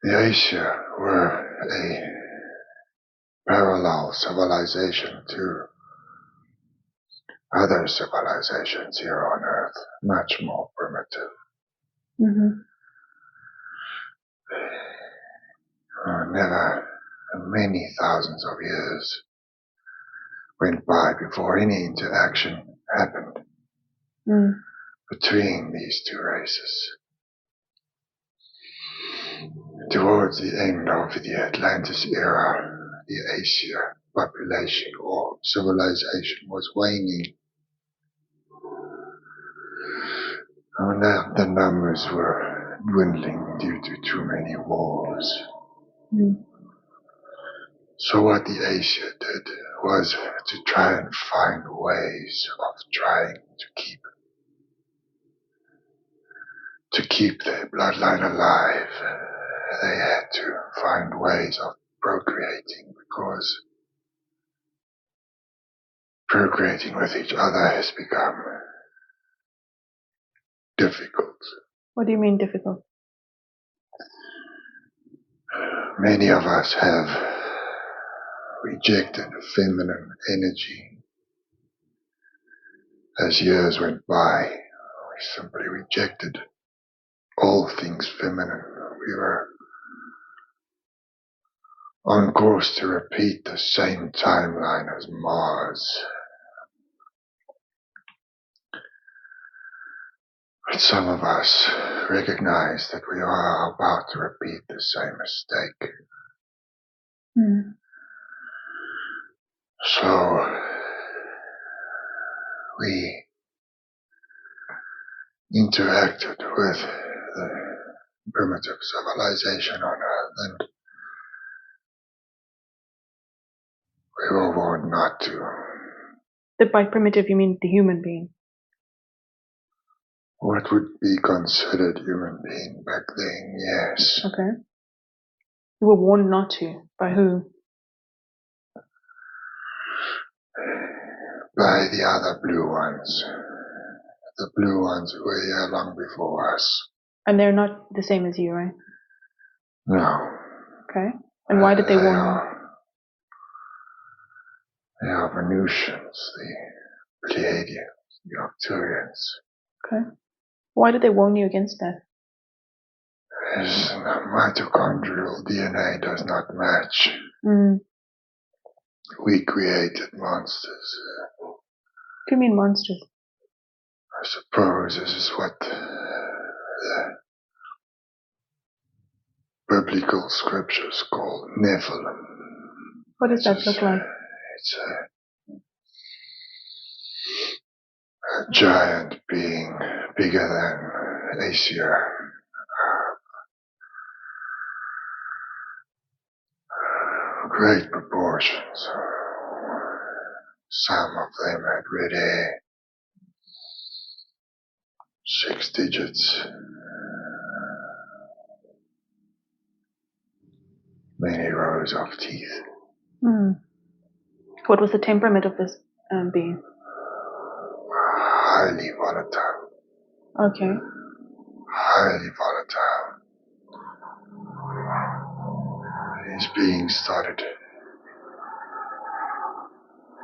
The Aysir were a parallel civilization to other civilizations here on Earth, much more primitive. Never many thousands of years went by before any interaction happened between these two races. Towards the end of the Atlantis era, the Aysir population or civilization was waning. The numbers were dwindling due to too many wars. So what the Aysir did was to try and find ways of trying to keep their bloodline alive. They had to find ways of procreating, because procreating with each other has become difficult. What do you mean difficult? Many of us have rejected feminine energy. As years went by, we simply rejected all things feminine. We were on course to repeat the same timeline as Mars. But some of us recognize that we are about to repeat the same mistake. So we interacted with the primitive civilization on Earth, and we were warned not to. By primitive, you mean the human being? What would be considered human being back then, yes. Okay. You were warned not to. By who? By the other blue ones. The blue ones who were here long before us. And they're not the same as you, right? No. Okay. And why did they warn you? They are Venusians, the Pleiadians, the Arcturians. Okay. Why did they warn you against that? His mitochondrial DNA does not match. We created monsters. What do you mean monsters? I suppose this is what the biblical scriptures call Nephilim. What does that look like? It's a giant being, bigger than Aysir. Great proportions. Some of them had red hair, 6 digits, many rows of teeth. What was the temperament of this being? Highly volatile. Okay. Highly volatile. These beings started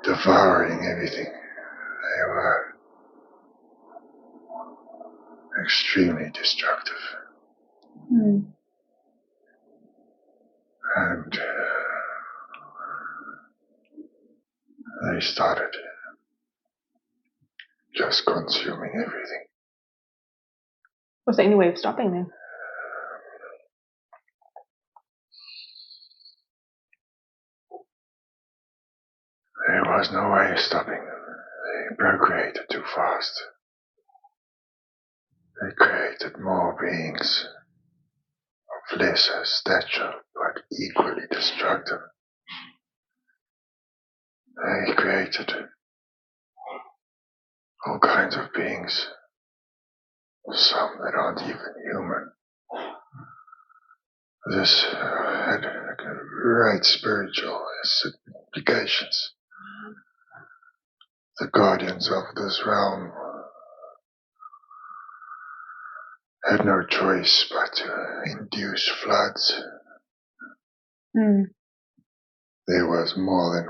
devouring everything. They were extremely destructive. And they started just consuming everything. Was there any way of stopping them? There was no way of stopping them. They procreated too fast. They created more beings of lesser stature, but equally destructive. They created all kinds of beings, some that aren't even human. This had great spiritual implications. The guardians of this realm had no choice but to induce floods. There was more than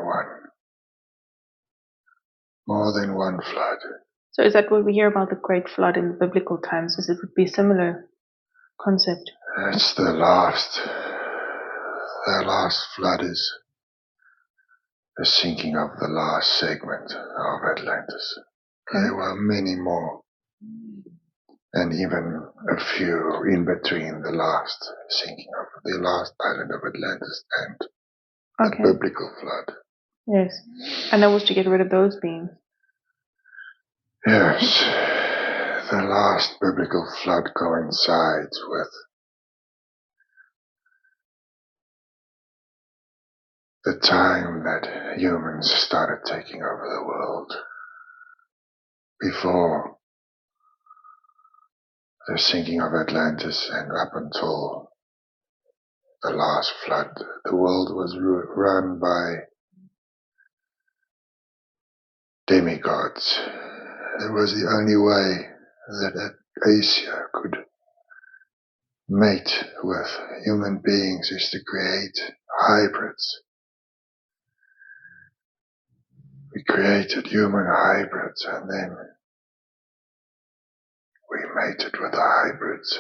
one flood. So is that what we hear about the Great Flood in biblical times? Is it would be a similar concept? It's the last flood is the sinking of the last segment of Atlantis. Okay. There were many more, and even a few in between the last sinking of the last island of Atlantis and the biblical flood. Yes, and that was to get rid of those beings. Yes, the last biblical flood coincides with the time that humans started taking over the world. Before the sinking of Atlantis and up until the last flood, the world was run by demigods. It was the only way that Aysir could mate with human beings is to create hybrids. We created human hybrids and then we mated with the hybrids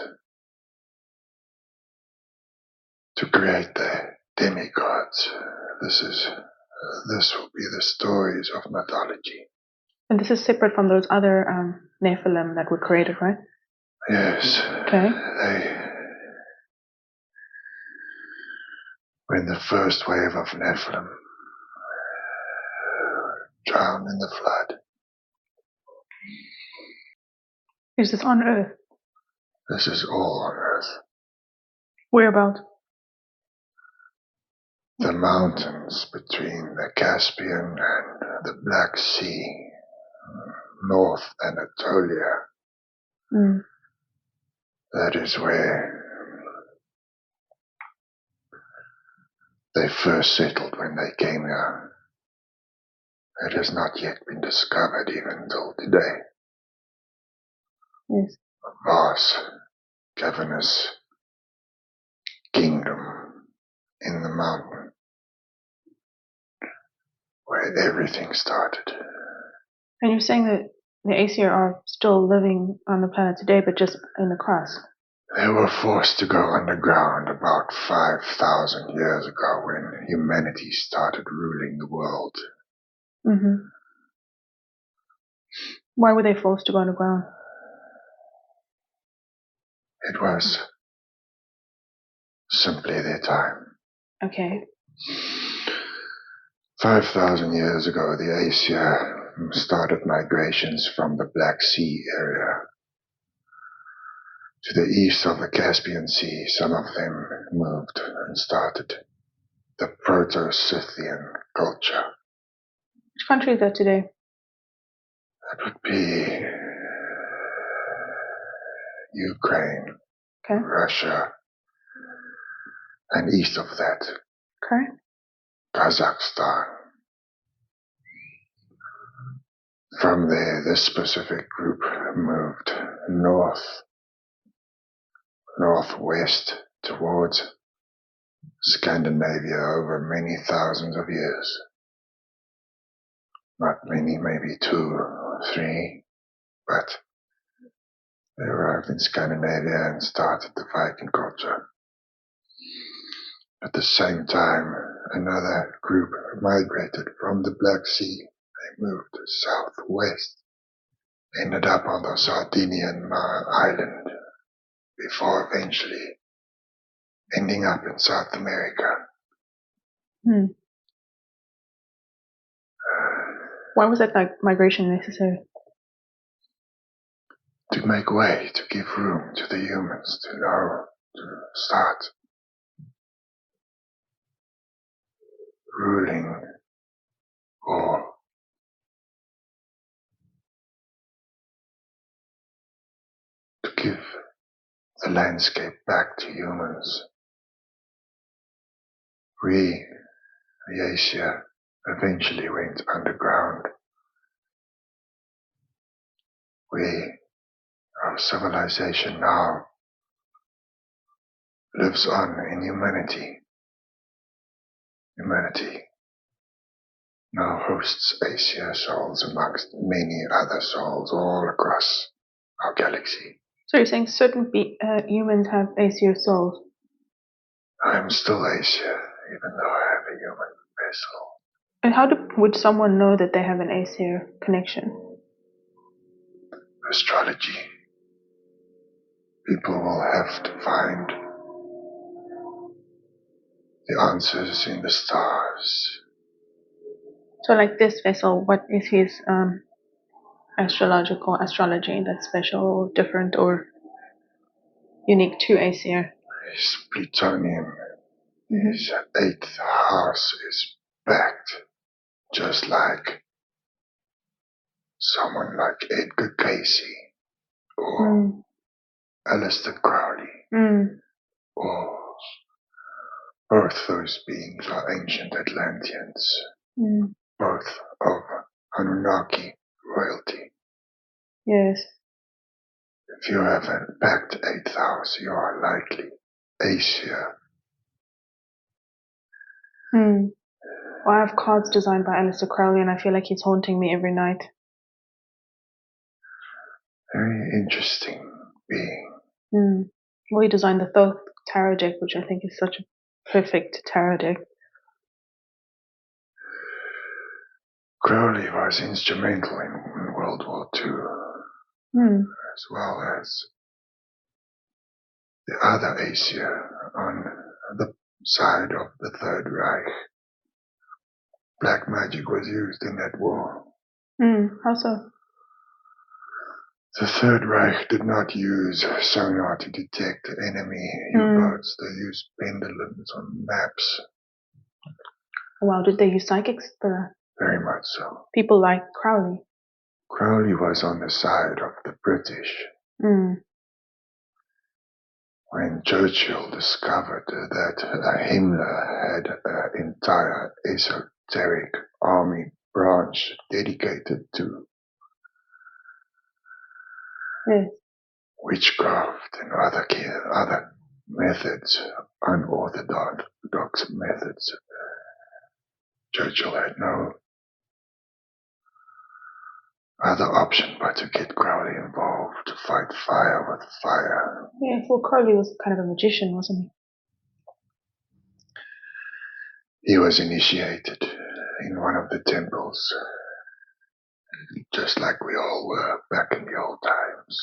to create the demigods. This will be the stories of mythology. And this is separate from those other Nephilim that were created, right? Yes. Okay. When the first wave of Nephilim drowned in the flood. Is this on Earth? This is all on Earth. Whereabouts? The mountains between the Caspian and the Black Sea, North Anatolia. That is where they first settled when they came here. It has not yet been discovered even till today. Yes. A vast, cavernous kingdom in the mountain where everything started. And you're saying that the Aysir are still living on the planet today, but just in the crust? They were forced to go underground about 5,000 years ago when humanity started ruling the world. Why were they forced to go underground? It was simply their time. Okay. 5,000 years ago, the Aysir started migrations from the Black Sea area to the east of the Caspian Sea. Some of them moved and started the Proto-Scythian culture. Which country is that today? That would be Ukraine, Russia, and east of that, Kazakhstan. From there, this specific group moved northwest towards Scandinavia over many thousands of years. Not many, maybe 2 or 3, but they arrived in Scandinavia and started the Viking culture. At the same time, another group migrated from the Black Sea. They moved southwest, ended up on the Sardinian island, before eventually ending up in South America. Why was that migration necessary? To make way, to give room to the humans to start ruling or to give the landscape back to humans. We, the Aysir, eventually went underground. Our civilization now lives on in humanity. Humanity now hosts Aysir souls amongst many other souls all across our galaxy. So you're saying certain humans have Aysir souls? I'm still Aysir, even though I have a human vessel. And how would someone know that they have an Aysir connection? Astrology. People will have to find the answers in the stars. So like this vessel, what is his astrology that's special, different, or unique to Aysir? His plutonium, his 8th house is packed, just like someone like Edgar Casey or Aleister Crowley, or both those beings are ancient Atlanteans, both of Anunnaki royalty. Yes. If you have a packed 8th house, you are likely Aysir. Well, I have cards designed by Aleister Crowley, and I feel like he's haunting me every night. Very interesting being. Well, he designed the Thoth tarot deck, which I think is such a perfect tarot deck. Crowley was instrumental in World War II, as well as the other Aysir on the side of the Third Reich. Black magic was used in that war. How so? The Third Reich did not use sonar to detect enemy U-boats. They used pendulums on maps. Wow, did they use psychics for that? Very much so. People like Crowley. Crowley was on the side of the British. When Churchill discovered that Himmler had an entire esoteric army branch dedicated to witchcraft and other methods, unorthodox methods, Churchill had no other option but to get Crowley involved, to fight fire with fire. Yeah, well, Crowley was kind of a magician, wasn't he? He was initiated in one of the temples, just like we all were back in the old times.